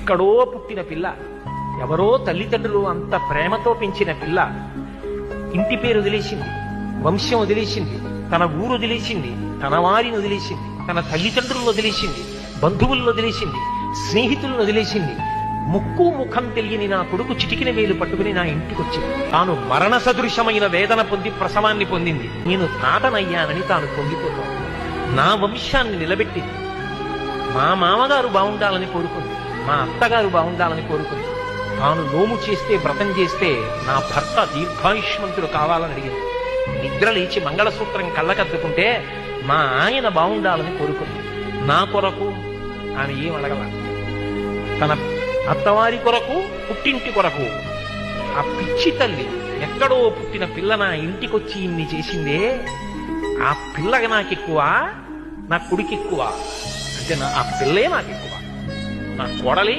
ఎక్కడో పుట్టిన పిల్ల, ఎవరో తల్లిదండ్రులు అంత ప్రేమతో పెంచిన పిల్ల ఇంటి పేరు వదిలేసింది, వంశం వదిలేసింది, తన ఊరు వదిలేసింది, తన వారిని వదిలేసింది, తన తల్లిదండ్రులను వదిలేసింది, బంధువులను వదిలేసింది, స్నేహితులను వదిలేసింది. ముక్కు ముఖం తెలియని నా కొడుకు చిటికిన వేలు పట్టుకుని నా ఇంటికి వచ్చింది. తాను మరణ సదృశమైన వేదన పొంది ప్రసవాన్ని పొందింది. నేను తాతనయ్యానని తాను పొంగిపోతాను. నా వంశాన్ని నిలబెట్టింది. మా మామగారు బాగుండాలని కోరుకుంది, మా అత్తగారు బాగుండాలని కోరుకుంది. తాను నోము చేస్తే, వ్రతం చేస్తే నా భర్త దీర్ఘాయుష్మంతుడు కావాలని అడిగింది. నిద్ర లేచి మంగళసూత్రం కళ్ళకద్దుకుంటే మా ఆయన బాగుండాలని కోరుకుంది. నా కొరకు ఆమె ఏం అడగల. తన అత్తవారి కొరకు, పుట్టింటి కొరకు. ఆ పిచ్చి తల్లి ఎక్కడో పుట్టిన పిల్ల నా ఇంటికొచ్చి ఇన్ని చేసిందే, ఆ పిల్లగా నాకెక్కువ, నా కొడుకు ఎక్కువ అంటే ఆ పిల్లే నాకెక్కువ, నా కోడలే